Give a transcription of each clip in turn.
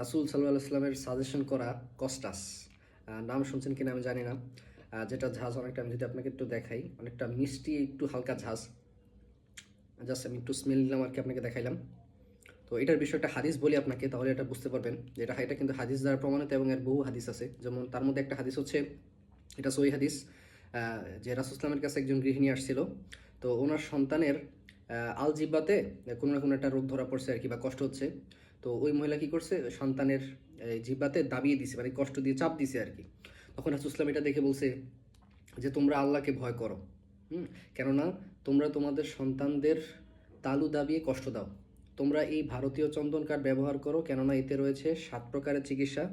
রাসূল সাল্লাল্লাহু আলাইহি ওয়াসাল্লামের সাজেশন করা কস্টাস, নাম শুনছেন কিনা আমি জানি না। যেটা ঝাঁজ অনেকটা, আমি যদি আপনাকে একটু দেখাই, অনেকটা মিষ্টি একটু হালকা ঝাঁজ। জাস্ট আমি একটু স্মেল নিলাম আর কি, আপনাকে দেখাইলাম। তো এটার বিষয়টা হাদিস বলি আপনাকে, তাহলে এটা বুঝতে পারবেন যে এটা কিন্তু হাদিস দ্বারা প্রমাণিত এবং এর বহু হাদিস আছে। যেমন তার মধ্যে একটা হাদিস হচ্ছে, এটা সহিহ হাদিস, যে রাসূল ইসলামের কাছে একজন গৃহিণী আসছিল। তো ওনার সন্তানের আল জিব্বাতে কোনো না কোনো একটা রোগ ধরা পড়ছে আর কি, বা কষ্ট হচ্ছে। তো ওই মহিলা কি করছে, সন্তানের জিব্বাতে দাবিয়ে দিছে, মানে কষ্ট দিয়ে চাপ দিছে আর কি। তখন রাসূল ইসলাম এটা দেখে বলছে যে তোমরা আল্লাহকে ভয় করো। কেননা তোমরা তোমাদের সন্তানদের তালু দাবিয়ে কষ্ট দাও। তোমরা এই ভারতীয় চন্দন কাঠ ব্যবহার করো, কেননা এতে রয়েছে 7 প্রকারের চিকিৎসা।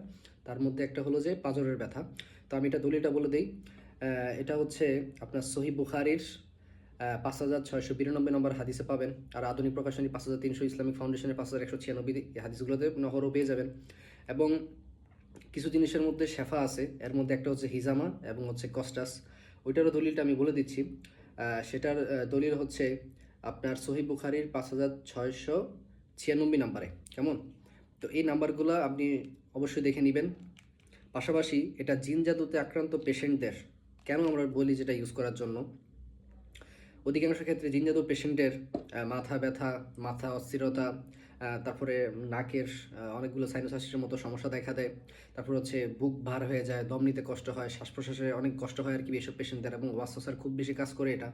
তার মধ্যে একটা হলো যে পাঁজরের ব্যথা। তো আমি এটা দলিলটা বলে দিই। এটা হচ্ছে আপনার সহিহ বুখারীর 5692 নম্বর হাদিসে পাবেন। আর আধুনিক প্রকাশনী 5300, ইসলামিক ফাউন্ডেশনের 5196, এই হাদিসগুলোতে নহরও পেয়ে যাবেন। এবং কিছু জিনিসের মধ্যে শেফা আছে, এর মধ্যে একটা হচ্ছে হিজামা এবং হচ্ছে কস্টাস। ওইটারও দলিলটা আমি বলে দিচ্ছি। সেটার দলিল হচ্ছে আপনার সহিহ বুখারীর 5696 নাম্বারে, কেমন? তো এই নাম্বারগুলো আপনি অবশ্যই দেখে নেবেন। পাশাপাশি এটা জিন জাদুতে আক্রান্ত পেশেন্টদের কেন আমরা বলি যেটা ইউজ করার জন্য, অধিকাংশ ক্ষেত্রে জিন জাদু পেশেন্টের মাথা ব্যথা, মাথা অস্থিরতা, তারপরে নাকের অনেকগুলো সাইনোসাইটিসের মতো সমস্যা দেখা দেয়। তারপর হচ্ছে বুক ভার হয়ে যায়, দম নিতে কষ্ট হয়, শ্বাস প্রশ্বাসে অনেক কষ্ট হয় আর কি এসব পেশেন্টদের, এবং ওয়াসওয়াসার খুব বেশি কাজ করে এটা।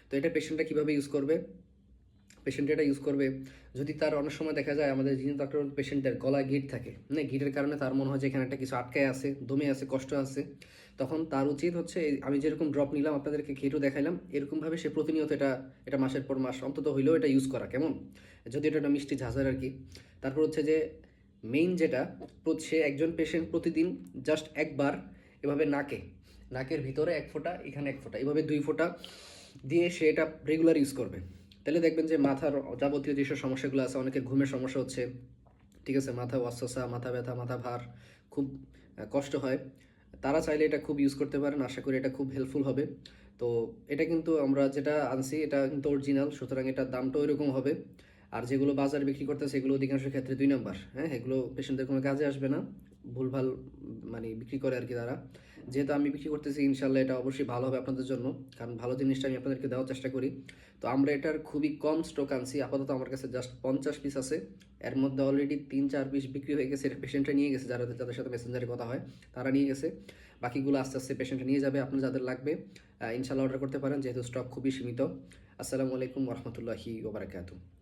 তো এটা পেশেন্টরা কীভাবে ইউজ করবে? পেশেন্ট এটা ইউজ করবে যদি তার অনেক সময় দেখা যায় আমাদের জিন ডক্টর পেশেন্টদের গলায় গিট থাকে, মানে গিটের কারণে তার মনে হয় যে এখানে একটা কিছু আটকায় আছে, দমে আছে, কষ্ট আছে। তখন তার উচিত হচ্ছে আমি যেরকম ড্রপ নিলাম আপনাদেরকে ঘিটও দেখাইলাম, এরকমভাবে সে প্রতিনিয়ত এটা এটা মাসের পর মাস অন্তত হইলেও এটা ইউজ করা, কেমন? যদি এটা একটা মিষ্টি ঝাঁঝার আর কি। তারপর হচ্ছে যে মেইন যেটা, সে একজন পেশেন্ট প্রতিদিন জাস্ট একবার এভাবে নাকের ভিতরে 1 ফোঁটা, এখানে 1 ফোঁটা, এভাবে 2 ফোঁটা দিয়ে সে এটা রেগুলার ইউজ করবে। তাহলে দেখবেন যে মাথার যাবতীয় যেসব সমস্যাগুলো আছে, অনেকের ঘুমের সমস্যা হচ্ছে, ঠিক আছে, মাথা ওয়াসওয়াসা, মাথা ব্যথা, মাথা ভার, খুব কষ্ট হয়, তারা চাইলে এটা খুব ইউজ করতে পারেন। আশা করি এটা খুব হেল্পফুল হবে। তো এটা কিন্তু আমরা যেটা আনছি এটা কিন্তু অরিজিনাল, সুতরাং এটার দামটাও এরকম হবে। আর যেগুলো বাজারে বিক্রি করতেছে সেগুলো অধিকাংশ ক্ষেত্রে 2 নাম্বার। হ্যাঁ, এগুলো পেশেন্টদের কোনো কাজে আসবে না, ভুলভাল মানে বিক্রি করে আর কি তারা। যেহেতু আমি বিক্রি করতেছি, ইনশাল্লাহ এটা অবশ্যই ভালো হবে আপনাদের জন্য, কারণ ভালো জিনিসটা আমি আপনাদেরকে দেওয়ার চেষ্টা করি। তো আমরা এটার খুবই কম স্টক আনছি, আপাতত আমার কাছে জাস্ট 50 পিস আছে। এর মধ্যে অলরেডি 3-4 পিস বিক্রি হয়ে গেছে, এটা পেশেন্টরা নিয়ে গেছে, যাদের সাথে মেসেঞ্জারে কথা হয় তারা নিয়ে গেছে। বাকিগুলো আস্তে আস্তে পেশেন্টরা নিয়ে যাবে। আপনার যাদের লাগবে ইনশাল্লাহ অর্ডার করতে পারেন, যেহেতু স্টক খুবই সীমিত। আসসালামু আলাইকুম ওরহমতুল্লাহি ওবারাকাতুহু।